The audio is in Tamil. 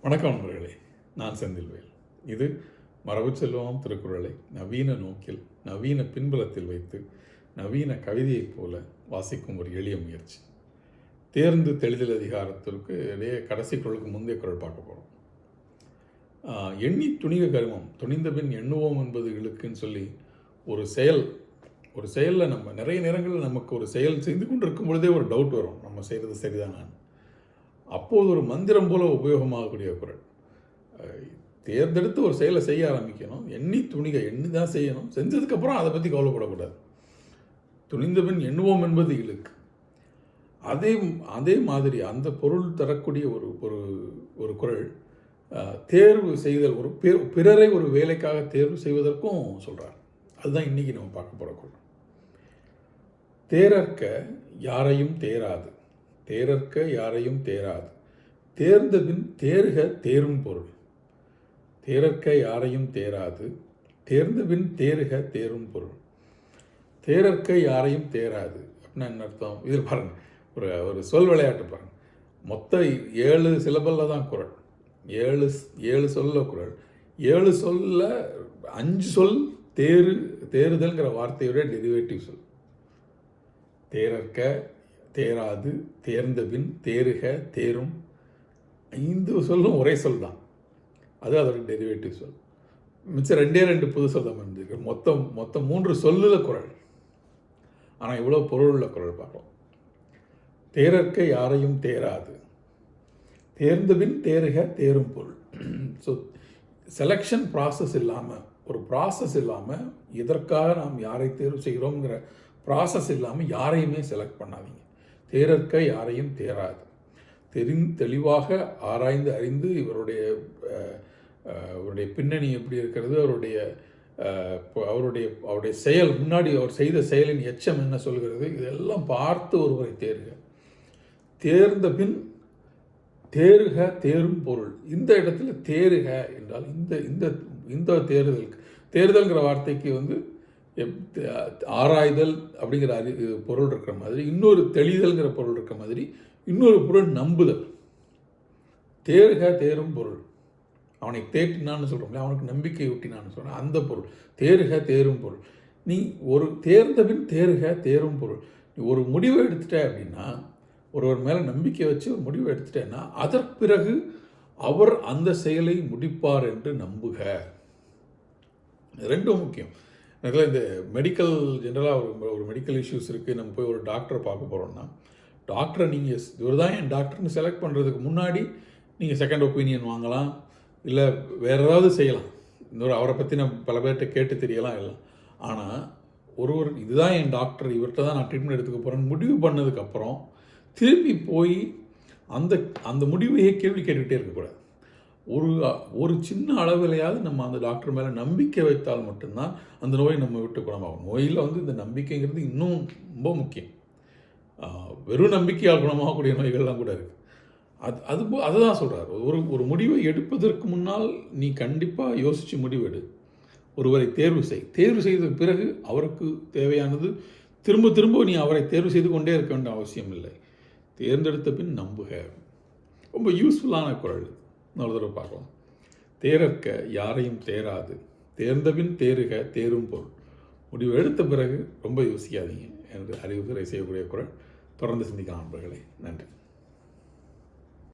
வணக்கம் நண்பர்களே, நான் செந்தில்வேல். இது மரபு செல்வம் திருக்குறளை நவீன நோக்கில் நவீன பின்புலத்தில் வைத்து நவீன கவிதையைப் போல வாசிக்கும் ஒரு எளிய முயற்சி. தேர்ந்து தெளிதல் அதிகாரத்திற்கு இடையே கடைசி குறளுக்கு முந்தைய குறள் பார்க்க போகிறோம். எண்ணி துணிக கருமம் துணிந்த பின் எண்ணுவோம் என்பது இழுக்குன்னு சொல்லி ஒரு செயலில் நம்ம நிறைய நேரங்களில் நமக்கு ஒரு செயல் செய்து கொண்டு இருக்கும் பொழுதே ஒரு டவுட் வரும், நம்ம செய்கிறது சரிதானான்னு. அப்போது ஒரு மந்திரம் போல உபயோகமாகக்கூடிய குறள். தேர்ந்தெடுத்து ஒரு செயலை செய்ய ஆரம்பிக்கணும், எண்ணி தான் செய்யணும். செஞ்சதுக்கப்புறம் அதை பற்றி கவலைப்படக்கூடாது. துணிந்த பின் எண்ணுவோம் என்பது இழுக்கு. அதே மாதிரி அந்த பொருள் தரக்கூடிய ஒரு குறள் தேர்வு செய்தல், ஒரு பிறரை ஒரு வேலைக்காக தேர்வு செய்வதற்கும் சொல்கிறார். அதுதான் இன்றைக்கி நம்ம பார்க்க போகிற குறள். தேரற்க யாரையும் தேராது, தேரற்க யாரையும் தேராது, தேர்ந்தபின் தேறுக தேரும் பொருள். தேரற்க யாரையும் தேராது, தேர்ந்தபின் தேறுக தேரும் பொருள். தேரற்க யாரையும் தேராது அப்படின்னா என்ன அர்த்தம்? இதில் பாருங்கள், ஒரு சொல் விளையாட்டு பாருங்கள். மொத்தம் 7 சிலபலில் தான் குறள், 7 சொல்ல குறள். 7 சொல்ல 5 சொல் தேறுதல்ங்கிற வார்த்தையோட டெரிவேட்டிவ் சொல். தேரற்க, தேராது, தேர்ந்தபின், தேறுக, தேரும். 5 சொல்லும் ஒரே சொல் தான், அது அதோட டெரிவேட்டிவ் சொல். மிச்சம் 2 புது சொல் தான் இருந்திருக்கு. மொத்தம் 3 சொல்லுல குறள். ஆனால் இவ்வளோ பொருள் உள்ள குறள் பார்க்கலாம். தேரற்க யாரையும் தேராது, தேர்ந்தபின் தேறுக தேரும் பொருள். ஸோ செலெக்ஷன் ப்ராசஸ் இல்லாமல், ஒரு ப்ராசஸ் இல்லாமல், இதற்காக நாம் யாரை தேர்வு செய்கிறோங்கிற ப்ராசஸ் இல்லாமல் யாரையுமே செலக்ட் பண்ணாதீங்க. தேரற்க யாரையும் தேராது, தெளிவாக ஆராய்ந்து அறிந்து இவருடைய பின்னணி எப்படி இருக்கிறது, அவருடைய செயல், முன்னாடி அவர் செய்த செயலின் எச்சம் என்ன சொல்கிறது, இதெல்லாம் பார்த்து ஒருவரை தேறுக. தேர்ந்த பின் தேறுக தேரும் பொருள். இந்த இடத்துல தேறுக என்றால் இந்த தேர்தல்ங்கிற வார்த்தைக்கு ஆராய்தல் அப்படிங்கிற பொருள் இருக்கிற மாதிரி, இன்னொரு தெளிதல்ங்கிற பொருள் இருக்கிற மாதிரி, இன்னொரு பொருள் நம்புதல். தேறுக தேரும் பொருள். அவனை தேற்றினான்னு சொல்கிறோம்ல, அவனுக்கு நம்பிக்கை ஊட்டினான்னு சொல்கிறேன், அந்த பொருள். தேறுக தேரும் பொருள். நீ ஒரு தேர்ந்தபின் தேறுக தேரும் பொருள். நீ ஒரு முடிவை எடுத்துட்ட அப்படின்னா, ஒருவர் மேலே நம்பிக்கை வச்சு ஒரு முடிவை எடுத்துட்டேன்னா, அதற்கு பிறகு அவர் அந்த செயலை முடிப்பார் என்று நம்புக. ரெண்டும் முக்கியம். அதில் இந்த மெடிக்கல் ஜென்ரலாக ஒரு மெடிக்கல் இஷ்யூஸ் இருக்குது, நம்ம போய் ஒரு டாக்டரை பார்க்க போகிறோம்னா, டாக்டரை நீங்கள் இவர் தான் என் டாக்டர்னு செலக்ட் பண்ணுறதுக்கு முன்னாடி நீங்கள் செகண்ட் ஒப்பீனியன் வாங்கலாம், இல்லை வேறு ஏதாவது செய்யலாம். அவரை பற்றி நம்ம பல பேர்கிட்ட கேட்டு தெரியலாம் எல்லாம். ஆனால் ஒருவர் இதுதான் என் டாக்டர், இவர்கிட்ட தான் நான் ட்ரீட்மெண்ட் எடுத்துக்க போகிறேன்னு முடிவு பண்ணதுக்கப்புறம் திருப்பி போய் அந்த முடிவையே கேள்வி கேட்டுக்கிட்டே இருக்கக்கூடாது. ஒரு சின்ன அளவிலையாவது நம்ம அந்த டாக்டர் மேலே நம்பிக்கை வைத்தால் மட்டும்தான் அந்த நோய் நம்ம விட்டு குணமாகும். நோயில் இந்த நம்பிக்கைங்கிறது இன்னும் ரொம்ப முக்கியம். வெறும் நம்பிக்கையால் குணமாகக்கூடிய நோய்கள்லாம் கூட இருக்குது. அதுதான் சொல்கிறார். ஒரு முடிவை எடுப்பதற்கு முன்னால் நீ கண்டிப்பாக யோசித்து முடிவெடு. ஒருவரை தேர்வு செய்த பிறகு அவருக்கு தேவையானது திரும்ப நீ அவரை தேர்வு செய்து கொண்டே இருக்க வேண்டிய அவசியம் இல்லை. தேர்ந்தெடுத்த பின் நம்புக. ரொம்ப யூஸ்ஃபுல்லான குறள். இன்னொரு தடவை பார்க்கலாம். தேரற்க யாரையும் தேராது, தேர்ந்தபின் தேறுக தேரும் பொருள். முடிவு எடுத்த பிறகு ரொம்ப யோசிக்காதீங்க என்று அறிவுரை செய்யக்கூடிய குறள். தொடர்ந்து சிந்திக்கலாம் நண்பர்களே. நன்றி.